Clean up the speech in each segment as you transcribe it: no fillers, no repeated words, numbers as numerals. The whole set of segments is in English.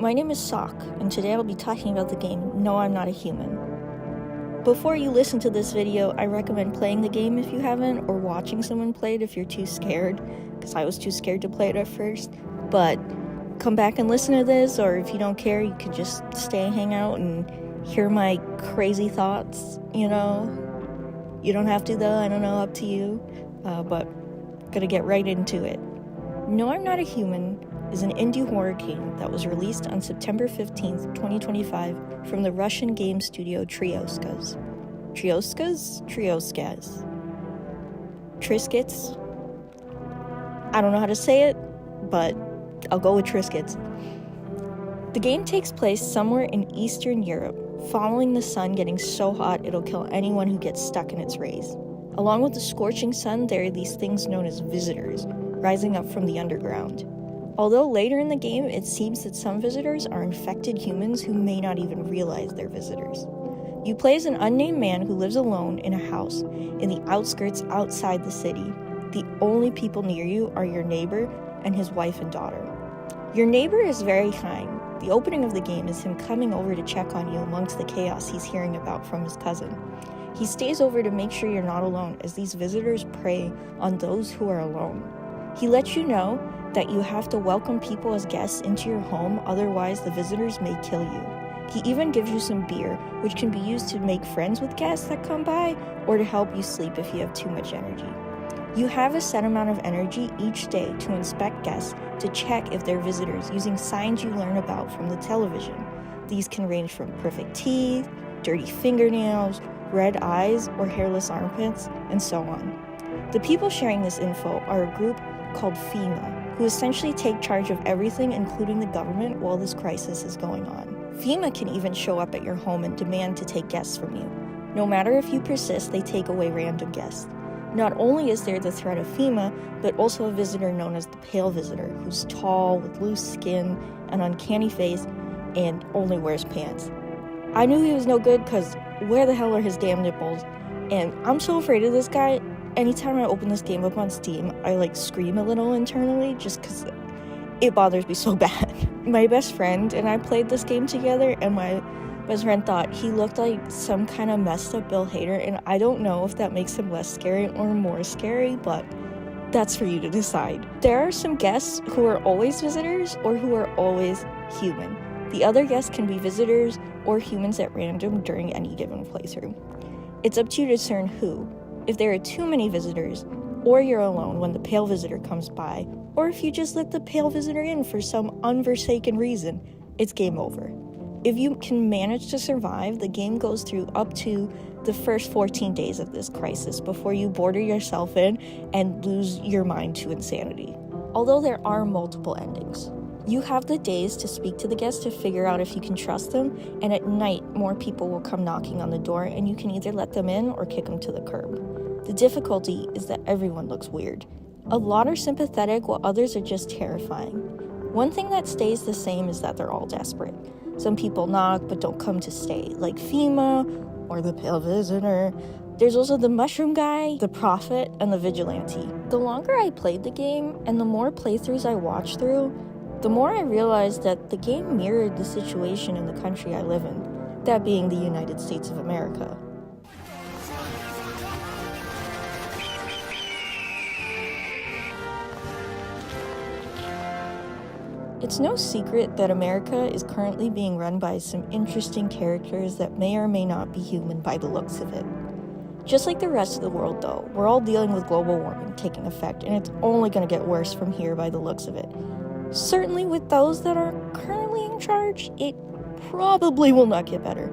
My name is Sock, and today I'll be talking about the game No, I'm Not a Human. Before you listen to this video, I recommend playing the game if you haven't, or watching someone play it if you're too scared, because I was too scared to play it at first. But come back and listen to this, or if you don't care, you can just stay and hang out and hear my crazy thoughts, you know? You don't have to though, I don't know, up to you. But gonna get right into it. No, I'm Not a Human is an indie horror game that was released on September 15th, 2025 from the Russian game studio Trioskas. Trioskas? Triscuits? I don't know how to say it, but I'll go with Triscuits. The game takes place somewhere in Eastern Europe, following the sun getting so hot it'll kill anyone who gets stuck in its rays. Along with the scorching sun, there are these things known as visitors, rising up from the underground. Although later in the game, it seems that some visitors are infected humans who may not even realize they're visitors. You play as an unnamed man who lives alone in a house in the outskirts outside the city. The only people near you are your neighbor and his wife and daughter. Your neighbor is very kind. The opening of the game is him coming over to check on you amongst the chaos he's hearing about from his cousin. He stays over to make sure you're not alone, as these visitors prey on those who are alone. He lets you know that you have to welcome people as guests into your home, otherwise the visitors may kill you. He even gives you some beer, which can be used to make friends with guests that come by, or to help you sleep if you have too much energy. You have a set amount of energy each day to inspect guests to check if they're visitors using signs you learn about from the television. These can range from perfect teeth, dirty fingernails, red eyes, or hairless armpits, and so on. The people sharing this info are a group called FEMA, who essentially take charge of everything, including the government, while this crisis is going on. FEMA can even show up at your home and demand to take guests from you. No matter if you persist, they take away random guests. Not only is there the threat of FEMA, but also a visitor known as the Pale Visitor, who's tall, with loose skin, an uncanny face, and only wears pants. I knew he was no good because where the hell are his damn nipples? And I'm so afraid of this guy. Anytime I open this game up on Steam, I scream a little internally just because it bothers me so bad. My best friend and I played this game together, and my best friend thought he looked like some kind of messed up Bill Hader, and I don't know if that makes him less scary or more scary, but that's for you to decide. There are some guests who are always visitors or who are always human. The other guests can be visitors or humans at random during any given playthrough. It's up to you to discern who. If there are too many visitors, or you're alone when the Pale Visitor comes by, or if you just let the Pale Visitor in for some unforsaken reason, it's game over. If you can manage to survive, the game goes through up to the first 14 days of this crisis before you border yourself in and lose your mind to insanity. Although there are multiple endings. You have the days to speak to the guests to figure out if you can trust them, and at night, more people will come knocking on the door, and you can either let them in or kick them to the curb. The difficulty is that everyone looks weird. A lot are sympathetic, while others are just terrifying. One thing that stays the same is that they're all desperate. Some people knock but don't come to stay, like FEMA or the Pale Visitor. There's also the Mushroom Guy, the Prophet, and the Vigilante. The longer I played the game, and the more playthroughs I watched through, the more I realized that the game mirrored the situation in the country I live in, that being the United States of America. It's no secret that America is currently being run by some interesting characters that may or may not be human by the looks of it. Just like the rest of the world though, we're all dealing with global warming taking effect, and it's only going to get worse from here by the looks of it. Certainly with those that are currently in charge, it probably will not get better.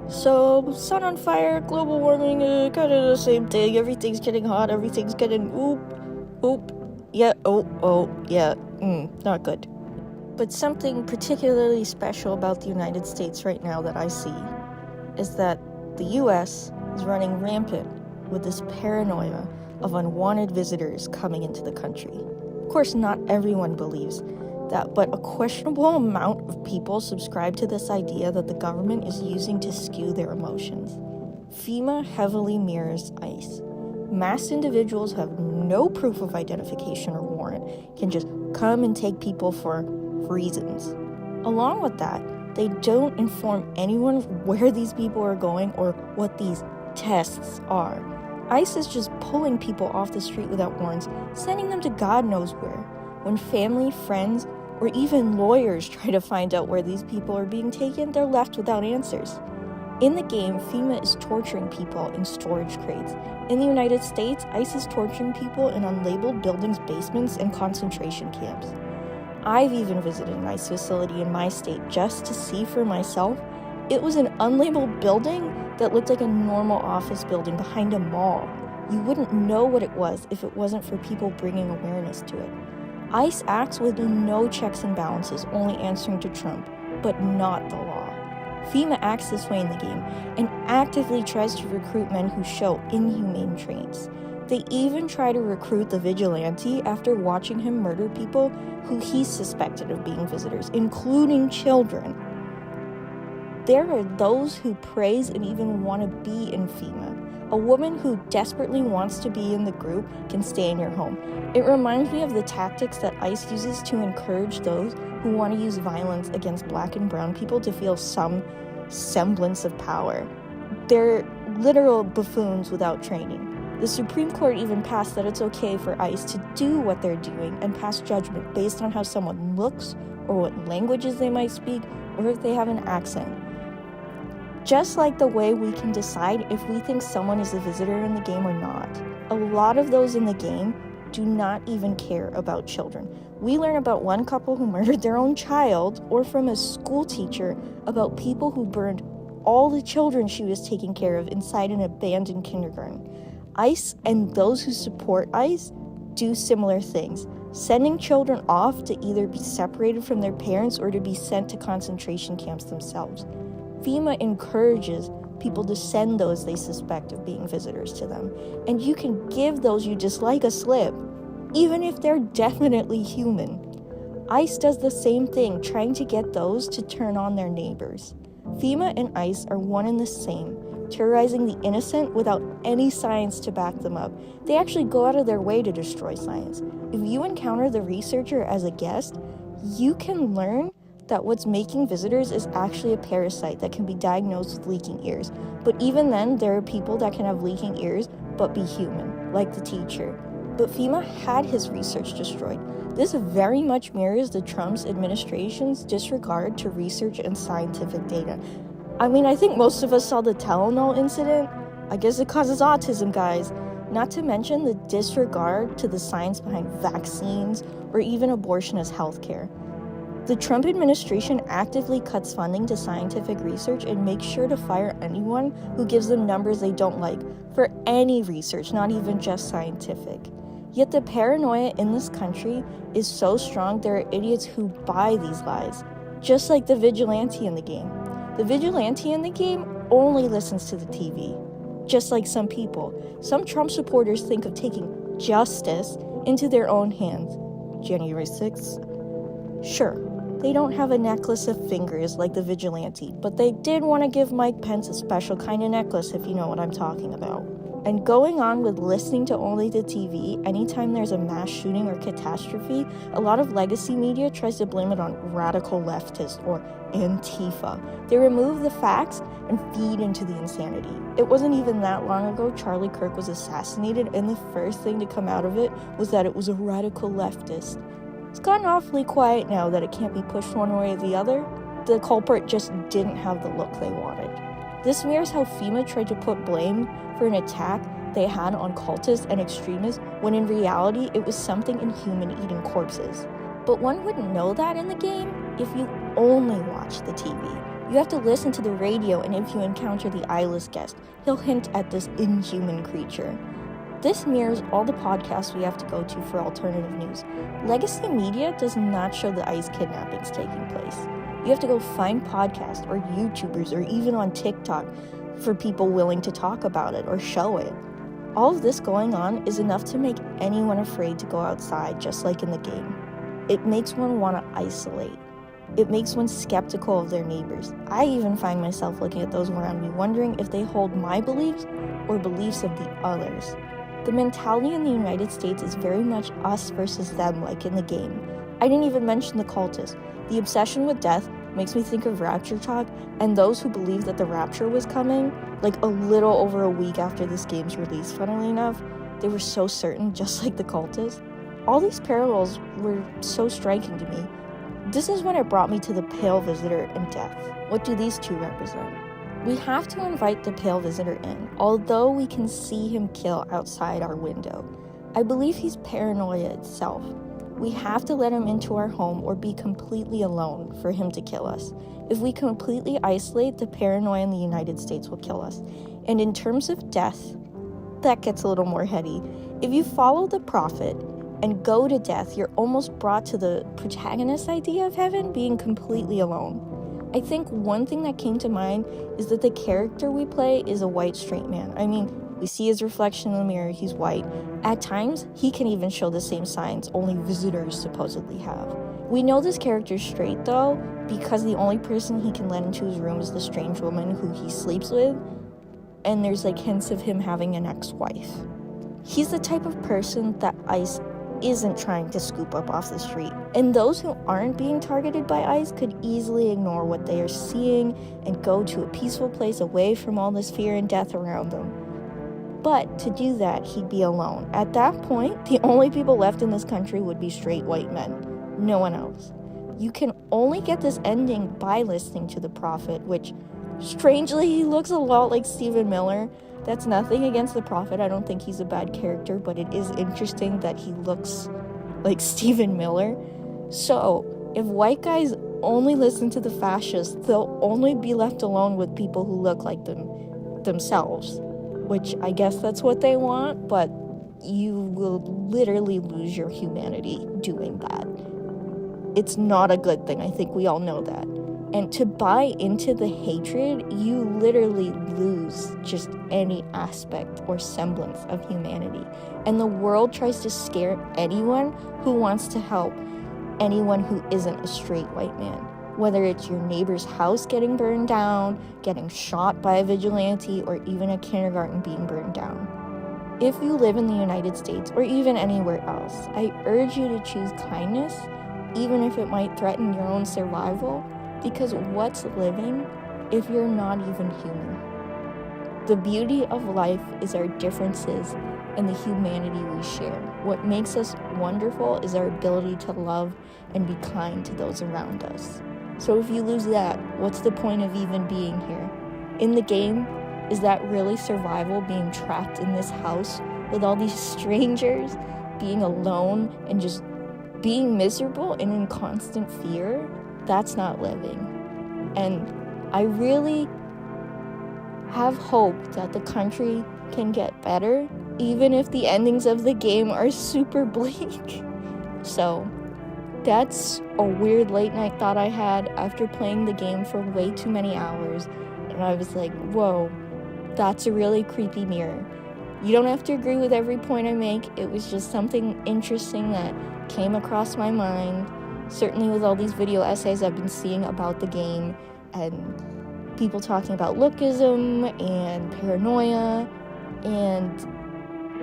So, sun on fire, global warming, kind of the same thing. Everything's getting hot, everything's getting not good. But something particularly special about the United States right now that I see is that the US is running rampant with this paranoia of unwanted visitors coming into the country. Of course, not everyone believes that, but a questionable amount of people subscribe to this idea that the government is using to skew their emotions. FEMA heavily mirrors ICE. Masked individuals who have no proof of identification or warrant can just come and take people for reasons. Along with that, they don't inform anyone where these people are going or what these tests are. ICE is just pulling people off the street without warrants, sending them to God knows where. When family, friends, or even lawyers try to find out where these people are being taken, they're left without answers. In the game, FEMA is torturing people in storage crates. In the United States, ICE is torturing people in unlabeled buildings, basements, and concentration camps. I've even visited an ICE facility in my state just to see for myself. It was an unlabeled building that looked like a normal office building behind a mall. You wouldn't know what it was if it wasn't for people bringing awareness to it. ICE acts with no checks and balances, only answering to Trump, but not the law. FEMA acts this way in the game and actively tries to recruit men who show inhumane traits. They even try to recruit the vigilante after watching him murder people who he suspected of being visitors, including children. There are those who praise and even want to be in FEMA. A woman who desperately wants to be in the group can stay in your home. It reminds me of the tactics that ICE uses to encourage those who want to use violence against Black and brown people to feel some semblance of power. They're literal buffoons without training. The Supreme Court even passed that it's okay for ICE to do what they're doing and pass judgment based on how someone looks or what languages they might speak or if they have an accent. Just like the way we can decide if we think someone is a visitor in the game or not. A lot of those in the game do not even care about children. We learn about one couple who murdered their own child, or from a school teacher about people who burned all the children she was taking care of inside an abandoned kindergarten. ICE and those who support ICE do similar things, sending children off to either be separated from their parents or to be sent to concentration camps themselves. FEMA encourages people to send those they suspect of being visitors to them, and you can give those you dislike a slip, even if they're definitely human. ICE does the same thing, trying to get those to turn on their neighbors. FEMA and ICE are one and the same, terrorizing the innocent without any science to back them up. They actually go out of their way to destroy science. If you encounter the researcher as a guest, you can learn that what's making visitors is actually a parasite that can be diagnosed with leaking ears. But even then, there are people that can have leaking ears but be human, like the teacher. But FEMA had his research destroyed. This very much mirrors the Trump administration's disregard to research and scientific data. I think most of us saw the Tylenol incident. I guess it causes autism, guys. Not to mention the disregard to the science behind vaccines or even abortion as healthcare. The Trump administration actively cuts funding to scientific research and makes sure to fire anyone who gives them numbers they don't like for any research, not even just scientific. Yet the paranoia in this country is so strong there are idiots who buy these lies, just like the vigilante in the game. The vigilante in the game only listens to the TV, just like some people. Some Trump supporters think of taking justice into their own hands. January 6th? Sure. They don't have a necklace of fingers like the vigilante, but they did want to give Mike Pence a special kind of necklace, if you know what I'm talking about. And going on with listening to only the TV, anytime there's a mass shooting or catastrophe, a lot of legacy media tries to blame it on radical leftists or Antifa. They remove the facts and feed into the insanity. It wasn't even that long ago Charlie Kirk was assassinated, and the first thing to come out of it was that it was a radical leftist. It's gotten awfully quiet now that it can't be pushed one way or the other. The culprit just didn't have the look they wanted. This mirrors how FEMA tried to put blame for an attack they had on cultists and extremists, when in reality it was something inhuman eating corpses. But one wouldn't know that in the game if you only watch the TV. You have to listen to the radio, and if you encounter the eyeless guest, he'll hint at this inhuman creature. This mirrors all the podcasts we have to go to for alternative news. Legacy media does not show the ICE kidnappings taking place. You have to go find podcasts or YouTubers or even on TikTok for people willing to talk about it or show it. All of this going on is enough to make anyone afraid to go outside, just like in the game. It makes one want to isolate. It makes one skeptical of their neighbors. I even find myself looking at those around me, wondering if they hold my beliefs or beliefs of the others. The mentality in the United States is very much us versus them, like in the game. I didn't even mention the cultists. The obsession with death makes me think of Rapture Talk, and those who believe that the Rapture was coming, like a little over a week after this game's release, funnily enough, they were so certain, just like the cultists. All these parallels were so striking to me. This is when it brought me to the Pale Visitor and death. What do these two represent? We have to invite the Pale Visitor in, although we can see him kill outside our window. I believe he's paranoia itself. We have to let him into our home or be completely alone for him to kill us. If we completely isolate, the paranoia in the United States will kill us. And in terms of death, that gets a little more heady. If you follow the prophet and go to death, you're almost brought to the protagonist idea of heaven being completely alone. I think one thing that came to mind is that the character we play is a white straight man. I mean, we see his reflection in the mirror, he's white. At times, he can even show the same signs only visitors supposedly have. We know this character's straight though, because the only person he can let into his room is the strange woman who he sleeps with, and there's like hints of him having an ex-wife. He's the type of person that ICE isn't trying to scoop up off the street, and those who aren't being targeted by ICE could easily ignore what they are seeing and go to a peaceful place away from all this fear and death around them. But to do that, he'd be alone. At that point, the only people left in this country would be straight white men, no one else. You can only get this ending by listening to the prophet, which, strangely, he looks a lot like Stephen Miller. That's nothing against the prophet, I don't think he's a bad character, but it is interesting that he looks like Stephen Miller. So, if white guys only listen to the fascists, they'll only be left alone with people who look like themselves. Which I guess that's what they want, but you will literally lose your humanity doing that. It's not a good thing, I think we all know that. And to buy into the hatred, you literally lose just any aspect or semblance of humanity. And the world tries to scare anyone who wants to help anyone who isn't a straight white man. Whether it's your neighbor's house getting burned down, getting shot by a vigilante, or even a kindergarten being burned down. If you live in the United States, or even anywhere else, I urge you to choose kindness, even if it might threaten your own survival, because what's living if you're not even human? The beauty of life is our differences and the humanity we share. What makes us wonderful is our ability to love and be kind to those around us. So if you lose that, what's the point of even being here? In the game, is that really survival, being trapped in this house with all these strangers, being alone and just being miserable and in constant fear? That's not living. And I really have hope that the country can get better, even if the endings of the game are super bleak. So that's a weird late night thought I had after playing the game for way too many hours, and I was like, whoa, that's a really creepy mirror. You don't have to agree with every point I make, it was just something interesting that came across my mind, certainly with all these video essays I've been seeing about the game, and people talking about lookism and paranoia, and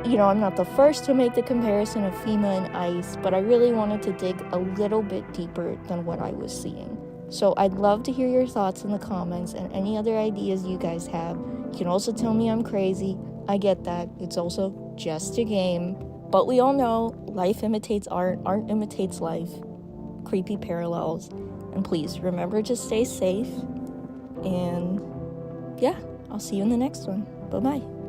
you know, I'm not the first to make the comparison of FEMA and ICE, but I really wanted to dig a little bit deeper than what I was seeing. So I'd love to hear your thoughts in the comments and any other ideas you guys have. You can also tell me I'm crazy. I get that. It's also just a game. But we all know life imitates art, art imitates life. Creepy parallels. And please remember to stay safe. And yeah, I'll see you in the next one. Bye-bye.